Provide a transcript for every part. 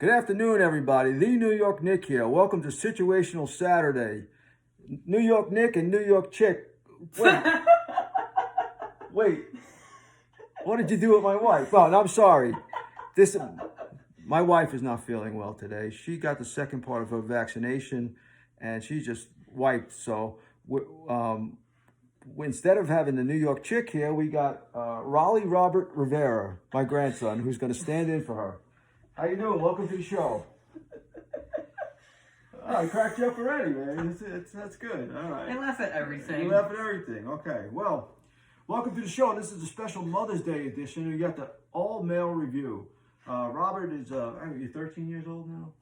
Good afternoon, everybody. The New York Nick here. Welcome to Situational Saturday. New York Nick and New York Chick. Wait, wait. What did you do with my wife? Oh, no, I'm sorry. This, my wife is not feeling well today. She got the second part of her vaccination, and she just wiped. So, instead of having the New York Chick here, we got Raleigh Robert Rivera, my grandson, who's going to stand in for her. How you doing? Welcome to the show. Oh, I cracked you up already, man. That's good. All right. I laugh at everything. You laugh at everything. Okay. Well, welcome to the show. This is a special Mother's Day edition. You got the all-male review. Robert is, you're 13 years old now?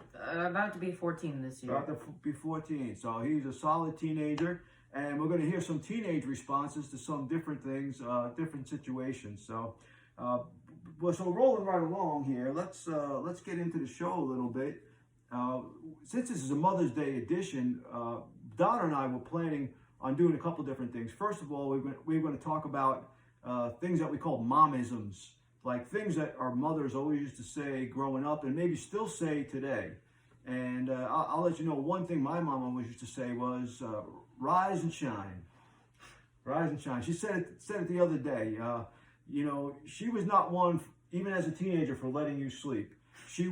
About to be 14 this year. About to be 14. So he's a solid teenager. And we're going to hear some teenage responses to some different things, different situations. So, so rolling right along here, let's get into the show a little bit. Since this is a Mother's Day edition, Donna and I were planning on doing a couple different things. First of all, we're going to talk about things that we call momisms, like things that our mothers always used to say growing up and maybe still say today. And I'll let you know one thing my mom always used to say was, rise and shine. Rise and shine. She said it the other day. She was not one, even as a teenager, for letting you sleep. She'd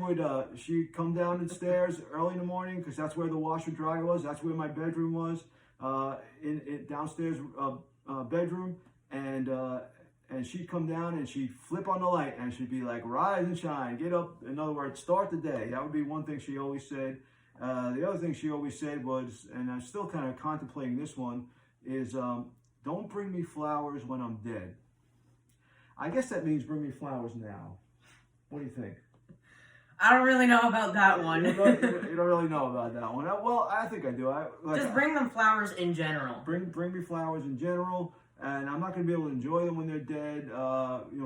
come down the stairs early in the morning because that's where the washer dryer was. That's where my bedroom was, in downstairs bedroom, and she'd come down and she'd flip on the light and she'd be like, rise and shine, get up. In other words, start the day. That would be one thing she always said. The other thing she always said was, and I'm still kind of contemplating this one, is don't bring me flowers when I'm dead. I guess that means bring me flowers now. What do you think? I don't really know about that one. You don't really know about that one. Well, I think I do. Just bring them flowers in general. Bring me flowers in general, and I'm not going to be able to enjoy them when they're dead.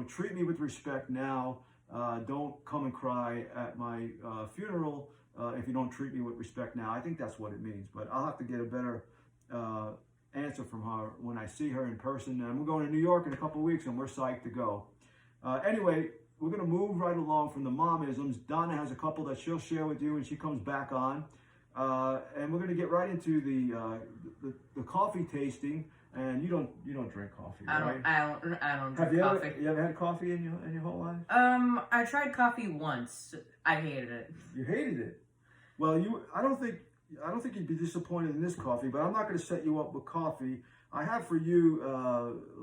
Treat me with respect now. Don't come and cry at my funeral if you don't treat me with respect now. I think that's what it means, but I'll have to get a better answer from her when I see her in person. And we're going to New York in a couple of weeks, and we're psyched to go. Anyway, we're going to move right along from the momisms. Donna has a couple that she'll share with you when she comes back on. And we're going to get right into the coffee tasting. And you don't drink coffee, right? I don't drink coffee. You ever had coffee in your whole life? I tried coffee once. I hated it. You hated it. Well, I don't think you'd be disappointed in this coffee, but I'm not going to set you up with coffee. I have for you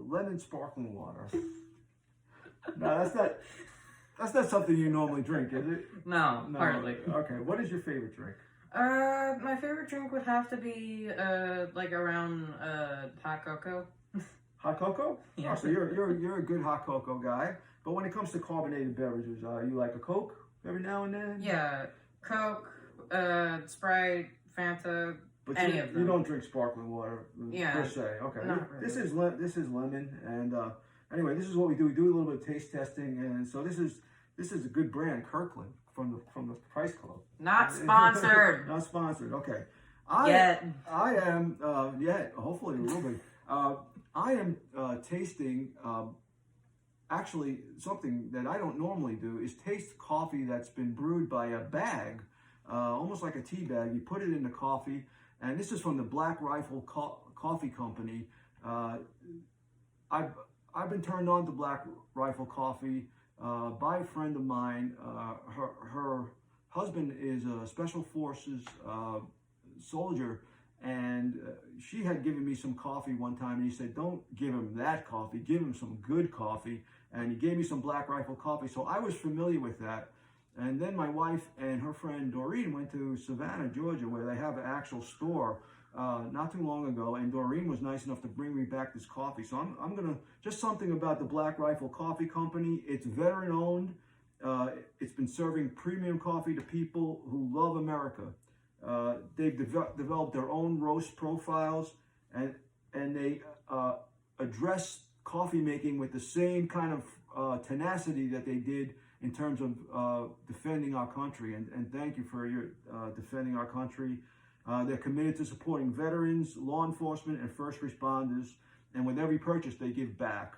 lemon sparkling water. No, that's not something you normally drink, is it? No, hardly. Okay, what is your favorite drink? My favorite drink would have to be around hot cocoa. Hot cocoa? Yeah. Oh, so you're a good hot cocoa guy. But when it comes to carbonated beverages, you like a Coke every now and then? Yeah, Coke, Sprite, Fanta, but any of them. You don't drink sparkling water per se. Okay. Not really. This is lemon, and anyway, this is what we do. We do a little bit of taste testing, and so this is a good brand, Kirkland, from the Price Club. Not sponsored. Not sponsored. Okay. Yet. I am. Hopefully a little bit. I am tasting. Actually, something that I don't normally do is taste coffee that's been brewed by a bag, almost like a tea bag. You put it in the coffee, and this is from the Black Rifle Coffee Company. I've been turned on to Black Rifle Coffee by a friend of mine. Her husband is a Special Forces soldier, and she had given me some coffee one time, and he said, don't give him that coffee, give him some good coffee. And he gave me some Black Rifle coffee, so I was familiar with that. And then my wife and her friend Doreen went to Savannah, Georgia, where they have an actual store not too long ago, and Doreen was nice enough to bring me back this coffee. So I'm gonna, just something about the Black Rifle Coffee Company. It's veteran owned. It's been serving premium coffee to people who love America. They've developed their own roast profiles, and they address coffee making with the same kind of tenacity that they did in terms of defending our country. And thank you for your defending our country. They're committed to supporting veterans, law enforcement, and first responders. And with every purchase, they give back.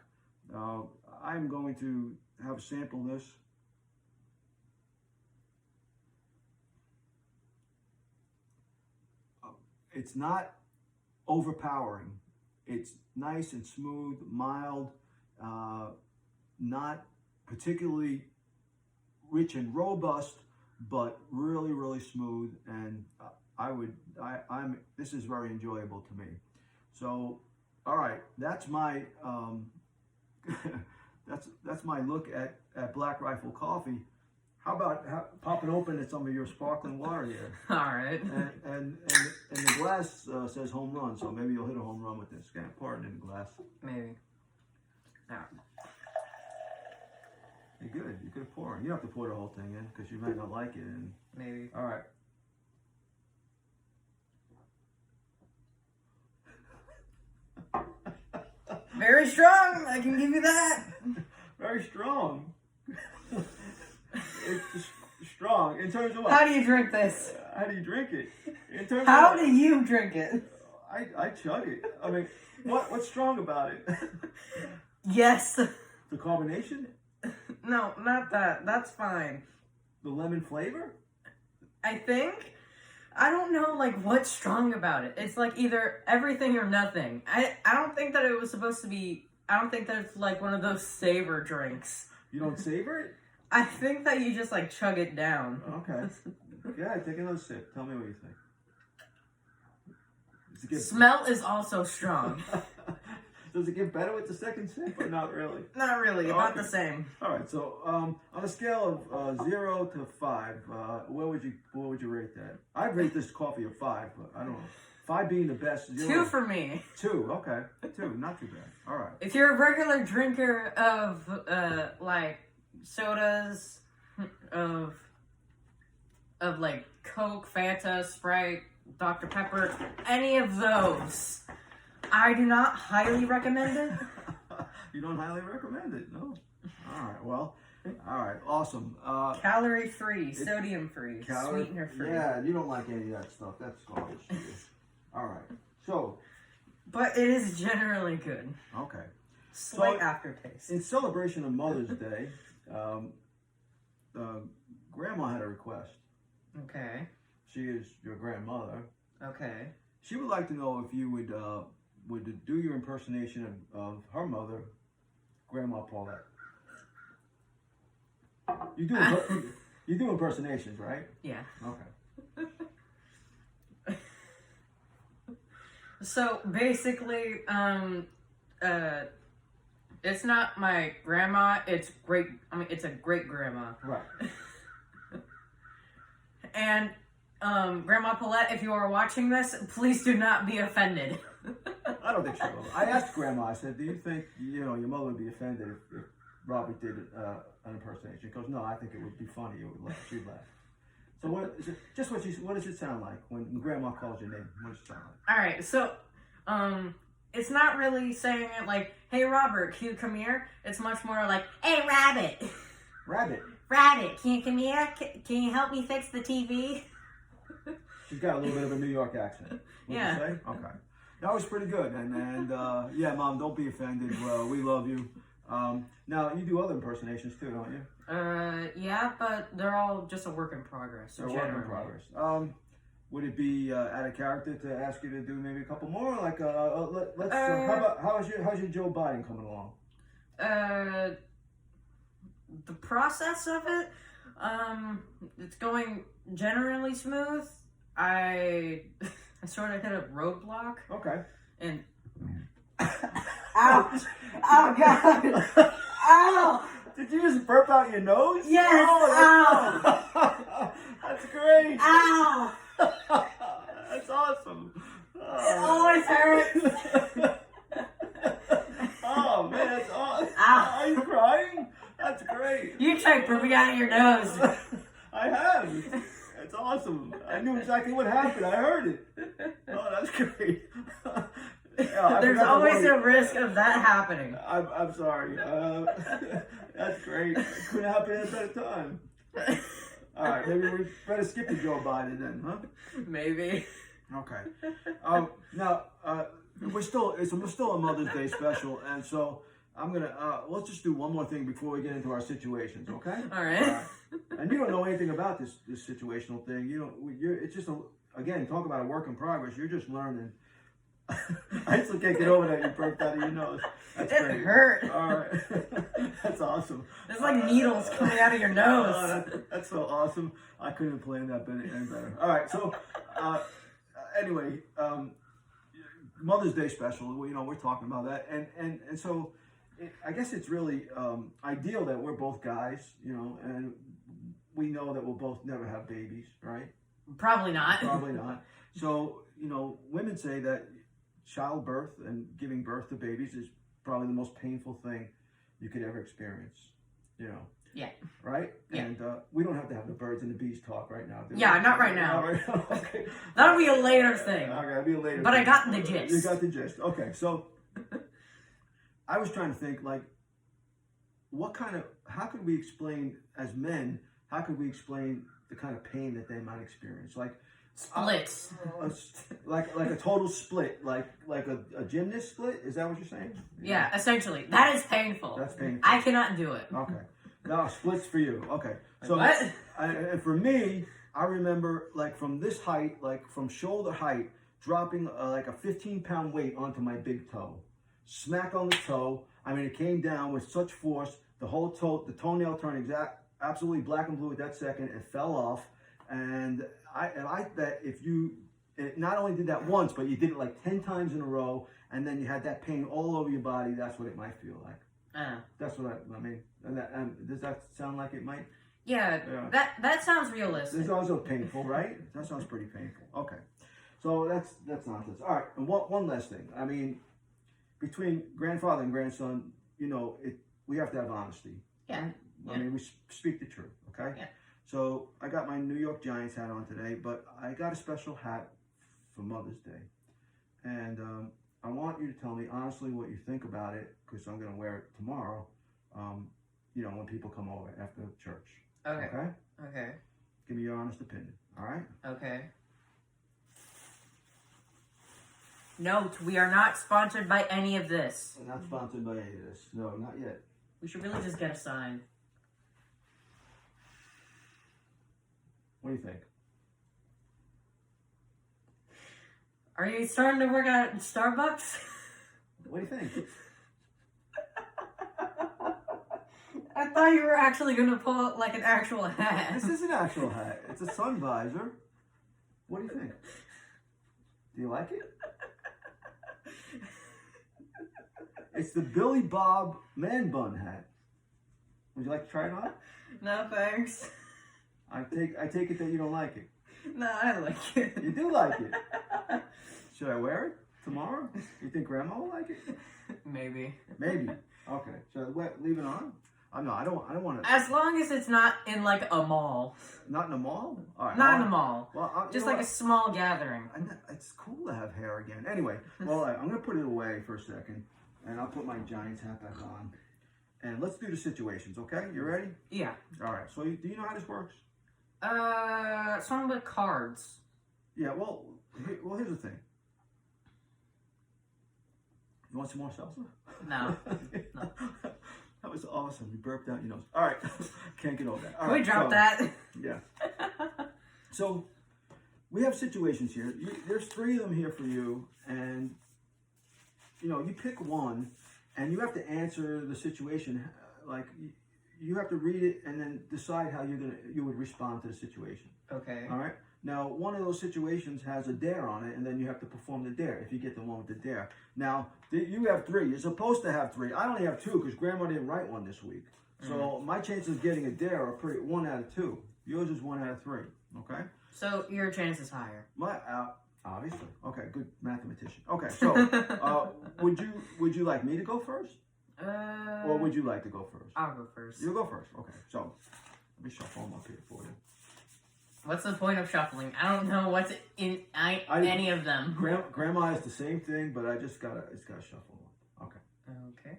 I'm going to have a sample of this. it's not overpowering. It's nice and smooth, mild, not particularly rich and robust, but really, really smooth. And this is very enjoyable to me. So, all right, that's my that's my look at Black Rifle Coffee. How about popping open at some of your sparkling water here? All right. And the glass says home run, so maybe you'll hit a home run with this. Can't pour it in the glass. Maybe. All right. You're good. You're good pouring. You don't have to pour the whole thing in because you might not like it. And Maybe. all right. Very strong. I can give you that. Very strong. It's strong in terms of what? How do you drink this? How do you drink it? In terms How of do you drink it? I chug it. I mean, what's strong about it? Yes. The carbonation? No, not that. That's fine. The lemon flavor? I think. I don't know, like, what's strong about it. It's like either everything or nothing. I don't think that it was supposed to be. I don't think that it's like one of those savor drinks. You don't savor it? I think that you just like chug it down. Okay. Yeah, take another sip. Tell me what you think. Does it get Smell is also strong. Does it get better with the second sip or not really? Not really. Not the same. All right. So on a scale of 0 to 5, where would you rate that? I'd rate this coffee a 5, but I don't know. 5 being the best. 2 for me. 2. Okay. 2. Not too bad. All right. If you're a regular drinker of like sodas, of like Coke, Fanta, Sprite, Dr. Pepper, any of those, I do not highly recommend it. You don't highly recommend it, no? All right, well, all right, awesome. Calorie free, sodium free, sweetener free. Yeah, you don't like any of that stuff. That's garbage to you. All right, so. But it is generally good. Okay. Slight aftertaste. In celebration of Mother's Day, Grandma had a request. Okay. She is your grandmother. Okay. She would like to know if you would do your impersonation of her mother, Grandma Paulette. You do impersonations, right? Yeah. Okay. So basically, it's not my grandma. It's it's a great grandma. Right. And Grandma Paulette, if you are watching this, please do not be offended. I don't think she will. I asked Grandma. I said, "Do you think your mother would be offended if Robert did an impersonation?" She goes, "No, I think it would be funny. It would laugh. She'd laugh." So what does it sound like when Grandma calls your name? What does it sound like? All right, so it's not really saying it like, "Hey Robert, can you come here?" It's much more like, "Hey Rabbit, Rabbit, Rabbit, can you come here? Can you help me fix the TV?" She's got a little bit of a New York accent. Yeah. You say? Okay. That was pretty good. And yeah, Mom, don't be offended. We love you. Now, you do other impersonations too, don't you? Yeah, but they're all just a work in progress. They're a work in progress. Would it be out of character to ask you to do maybe a couple more? Like, let's. How's your Joe Biden coming along? The process of it, it's going generally smooth. I sort of hit a roadblock. Okay. And ouch! Oh God! Ow! Did you just burp out your nose? Yes! Oh, Ow! That's great! Ow! That's awesome! It always hurts! Oh man, that's awesome! Ow! Are you crying? That's great! You tried burping out of your nose! I have! It's awesome! I knew exactly what happened. I heard it. Oh, that's great! Yeah, there's always a risk of that happening. I'm sorry. That's great. It couldn't happen at a better time. All right, maybe we better skip the Joe Biden then, huh? Maybe. Okay. Now we're still a Mother's Day special, and so I'm gonna let's just do one more thing before we get into our situations, okay? All right. And you don't know anything about this situational thing. It's just again, talk about a work in progress. You're just learning. I still can't get over that you burped out of your nose. That's It great. hurt. All right. That's awesome. There's like needles coming out of your nose. That's so awesome. I couldn't have planned that any better. All right. So, anyway, Mother's Day special. We're talking about that, and so I guess it's really ideal that we're both guys, and we know that we'll both never have babies, right? Probably not. Probably not. So, women say that childbirth and giving birth to babies is probably the most painful thing you could ever experience, Yeah. Right? Yeah. And we don't have to have the birds and the bees talk right now, do we? Yeah, not right now. Not right now. Okay. That'll be a later thing. Okay, that'll be a later But thing. I got the gist. You got the gist. Okay, so I was trying to think, like, how could we explain, as men, how could we explain the kind of pain that they might experience? Like, Splits. like a total split, like a gymnast split. Is that what you're saying? Yeah, essentially. That is painful. That's painful. I cannot do it. Okay. No, splits for you. Okay. So, What? And for me, I remember, like, from this height, like from shoulder height, dropping like a 15-pound weight onto my big toe. Smack on the toe. I mean, it came down with such force. The whole toe, the toenail turned absolutely black and blue at that second. It fell off. And I bet if it not only did that once, but you did it like 10 times in a row, and then you had that pain all over your body, that's what it might feel like. That's what I mean. And does that sound like it might? Yeah, that sounds realistic. It's also painful, right? That sounds pretty painful. Okay. So that's nonsense. All right, and one last thing. I mean, between grandfather and grandson, we have to have honesty. Yeah. I mean, we speak the truth, okay? Yeah. So I got my New York Giants hat on today, but I got a special hat for Mother's Day. And I want you to tell me honestly what you think about it, because I'm going to wear it tomorrow, when people come over after church. Okay. Okay? Okay. Give me your honest opinion, all right? Okay. Note, we are not sponsored by any of this. I'm not sponsored by any of this. No, not yet. We should really just get a sign. What do you think? Are you starting to work out at Starbucks? What do you think? I thought you were actually going to pull out like an actual hat. This is an actual hat. It's a sun visor. What do you think? Do you like it? It's the Billy Bob man bun hat. Would you like to try it on? No, thanks. I take it that you don't like it. No, I like it. You do like it. Should I wear it tomorrow? You think Grandma will like it? Maybe. Maybe. Okay. Should I leave it on? No, I don't want to. As long as it's not in like a mall. Not in a mall? All right. Not in a mall. Well, just like a small gathering. It's cool to have hair again. Anyway, well, I'm going to put it away for a second, and I'll put my Giants hat back on. And let's do the situations, okay? You ready? Yeah. All right. So, do you know how this works? Something with cards. Yeah. Well, here's the thing. You want some more salsa? No. No. That was awesome. You burped out your nose. All right. Can't get over that. All Can we right, drop that? Yeah. So, we have situations here. There's 3 of them here for you. And, you pick one. And you have to answer the situation. Like, you have to read it and then decide how you would respond to the situation. Okay. All right? Now, one of those situations has a dare on it, and then you have to perform the dare if you get the one with the dare. Now, you have 3. You're supposed to have 3. I only have 2 because Grandma didn't write one this week. So my chances of getting a dare are 1 out of 2. Yours is 1 out of 3. Okay? So your chance is higher. My obviously. Okay, good mathematician. Okay, so would you like me to go first? Or would you like to go first? I'll go first. You'll go first. Okay, so let me shuffle them up here for you. What's the point of shuffling? I don't know what's in any of them. Grandma has the same thing, but it's gotta shuffle them. Okay. Okay.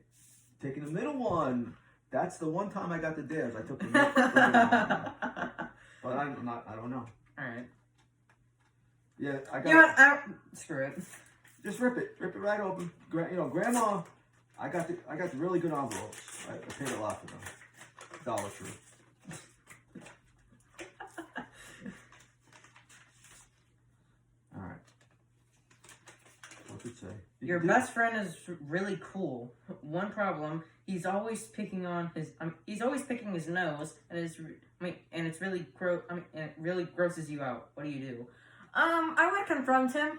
Taking the middle one. That's the one time I got the dares. I took the middle one. But I don't know. All right. Yeah, I got. You know what? Screw it. Just rip it right open. Grandma. I got the really good envelopes. I paid a lot for them. Dollar Tree. say? Your best friend is really cool. One problem, he's always picking his nose, and it's really gross. And it really grosses you out. What do you do? I would confront him.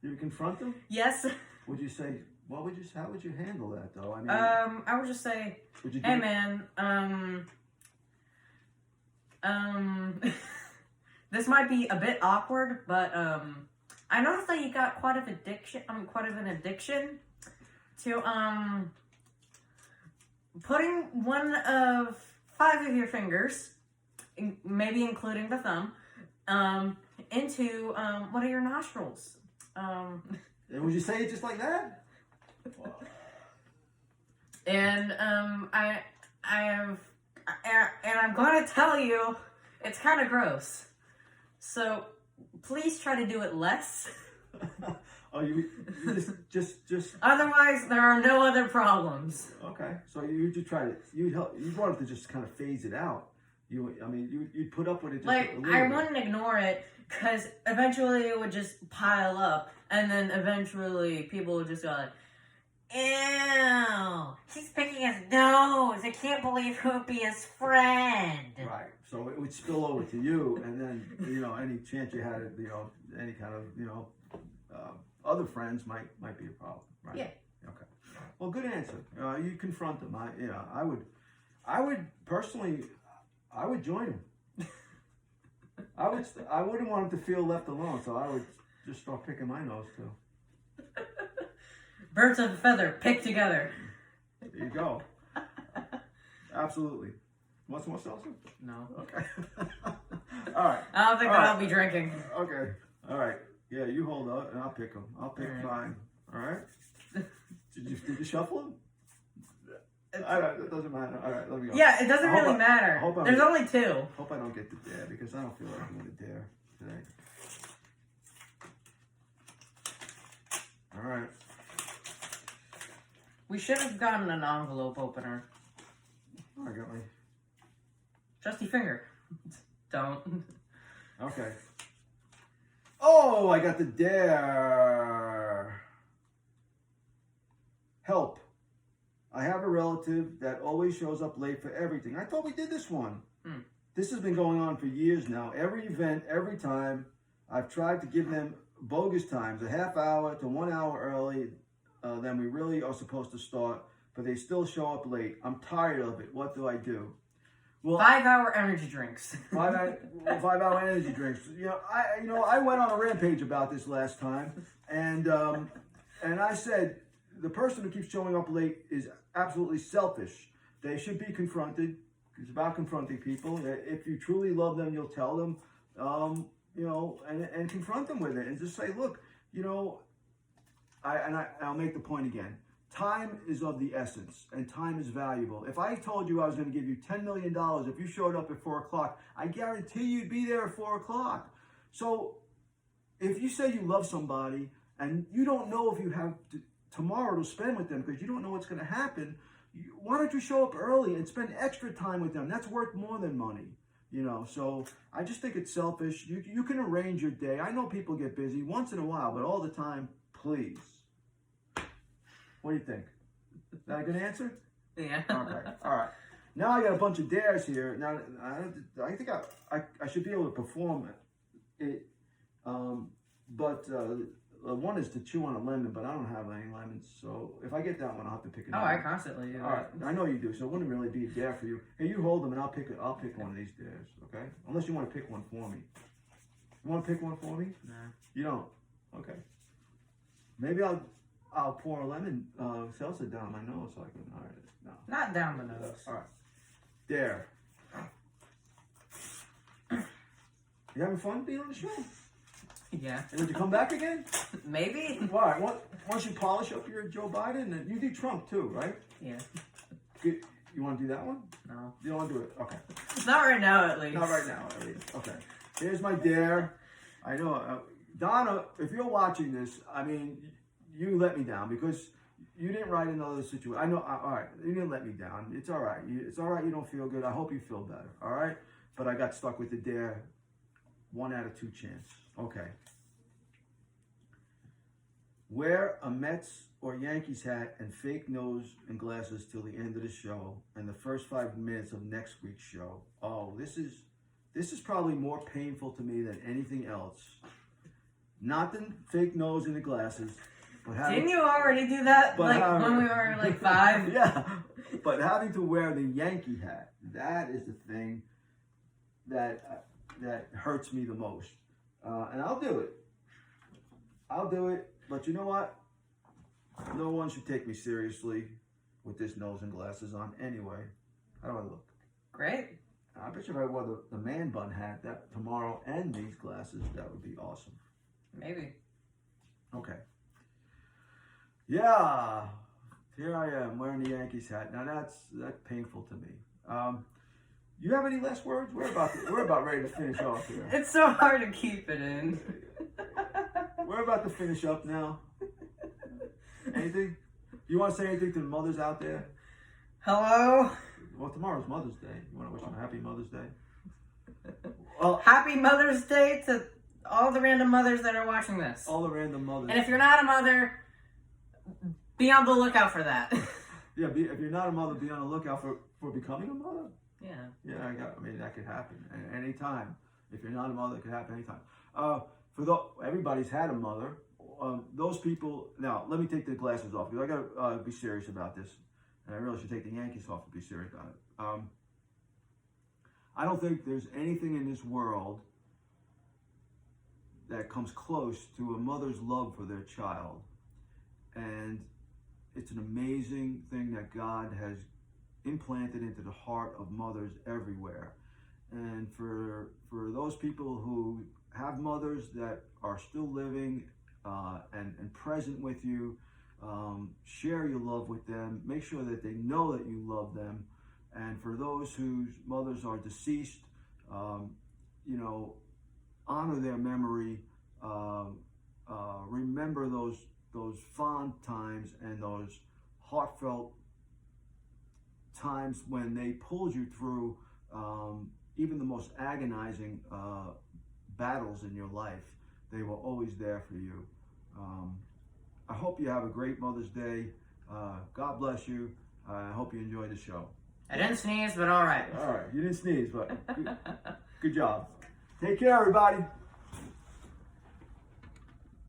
You would confront him? Yes. Would you say? How would you handle that though? I mean, I would just say, hey man, this might be a bit awkward, but I noticed that you got quite of an addiction to putting one of 5 of your fingers, maybe including the thumb, into one of your nostrils. And would you say it just like that? And I'm going to tell you, it's kind of gross. So please try to do it less. Oh, you just. Otherwise, there are no other problems. Okay, so you try to you wanted to just kind of phase it out. You'd put up with it. Just like a little I bit. wouldn't ignore it because eventually it would just pile up, and then eventually people would just go like, ew, he's picking his nose. I can't believe who'd be his friend. Right. So it would spill over to you, and then any chance you had, any kind of other friends might be a problem. Right. Yeah. Okay. Well, good answer. You confront them. I would personally, I would join him. I wouldn't want him to feel left alone, so I would just start picking my nose too. Birds of a feather, pick together. There you go. Absolutely. Want some more salsa? No. Okay. All right. I don't think that I'll be drinking. Okay. All right. Yeah, you hold up, and I'll pick them. I'll pick mine. All right. Did you shuffle them? All right. It doesn't matter. All right. Let me go. Yeah, it doesn't really matter. There's only 2. Hope I don't get the dare because I don't feel like doing the dare today. All right. We should have gotten an envelope opener. I got my. Trusty finger. Don't. Okay. Oh, I got the dare. Help. I have a relative that always shows up late for everything. I thought we did this one. This has been going on for years now. Every event, every time, I've tried to give them bogus times, a half hour to 1 hour early than we really are supposed to start, but they still show up late. I'm tired of it. What do I do? Well, 5-hour energy drinks. 5-hour energy drinks. I went on a rampage about this last time, and I said the person who keeps showing up late is absolutely selfish. They should be confronted. It's about confronting people. If you truly love them, you'll tell them, and confront them with it, and just say, look, I'll make the point again. Time is of the essence, and time is valuable. If I told you I was going to give you $10 million if you showed up at 4 o'clock, I guarantee you'd be there at 4 o'clock. So if you say you love somebody and you don't know if you have tomorrow to spend with them because you don't know what's going to happen, why don't you show up early and spend extra time with them? That's worth more than money. So I just think it's selfish. You can arrange your day. I know people get busy once in a while, but all the time, please. What do you think? Is that a good answer? Yeah. Okay. All right. Now I got a bunch of dares here. Now I think I should be able to perform it. But one is to chew on a lemon, but I don't have any lemons. So if I get that one, I'll have to pick it up. Oh, I constantly do. All right. I know you do. So it wouldn't really be a dare for you. Hey, you hold them, and I'll pick one of these dares. Okay? Unless you want to pick one for me. You want to pick one for me? No. You don't. Okay. Maybe I'll pour a lemon salsa down my nose so I can. All right. No. Not down the nose. All right. There. You having fun being on the show? Yeah. And would you come back again? Maybe. All right. Once you polish up your Joe Biden, and you do Trump too, right? Yeah. You want to do that one? No. You don't want to do it? Okay. Not right now, at least. Not right now, at least. Okay. Here's my dare. I know, Donna, if you're watching this, you let me down because you didn't write another situation. I know. All right. You didn't let me down. It's all right. It's all right. You don't feel good. I hope you feel better. All right. But I got stuck with the dare. 1 out of 2 chance. Okay. Wear a Mets or Yankees hat and fake nose and glasses till the end of the show and the first 5 minutes of next week's show. Oh, this is probably more painful to me than anything else. Not the fake nose and the glasses, but Didn't you already do that but when we were like 5? Yeah, but having to wear the Yankee hat, that is the thing that hurts me the most. And I'll do it. But you know what? No one should take me seriously with this nose and glasses on anyway. How do I look? Great. I bet you if I wore the man bun hat that tomorrow and these glasses, that would be awesome. Maybe. Okay. Yeah. Here I am wearing the Yankees hat. Now that's painful to me. You have any last words? We're about ready to finish off here. It's so hard to keep it in. We're about to finish up now. Anything? You want to say anything to the mothers out there? Hello? Well, tomorrow's Mother's Day. You want to wish them a happy Mother's Day? Well, Happy Mother's Day to all the random mothers that are watching this. all the random mothers. And if you're not a mother, be on the lookout for that. Yeah, if you're not a mother, be on the lookout for becoming a mother. Yeah. Yeah, I mean, that could happen at any time. If you're not a mother, it could happen anytime. Everybody's had a mother. Those people, now, let me take the glasses off, because I got to be serious about this. And I really should take the Yankees off to be serious about it. I don't think there's anything in this world that comes close to a mother's love for their child. And it's an amazing thing that God has implanted into the heart of mothers everywhere. And for those people who have mothers that are still living and present with you, share your love with them. Make sure that they know that you love them. And for those whose mothers are deceased, honor their memory. Remember those fond times and those heartfelt times when they pulled you through even the most agonizing battles in your life. They were always there for you. I hope you have a great Mother's Day. God bless you. I hope you enjoyed the show. I didn't sneeze, but all right. All right, you didn't sneeze, but good job. Take care, everybody.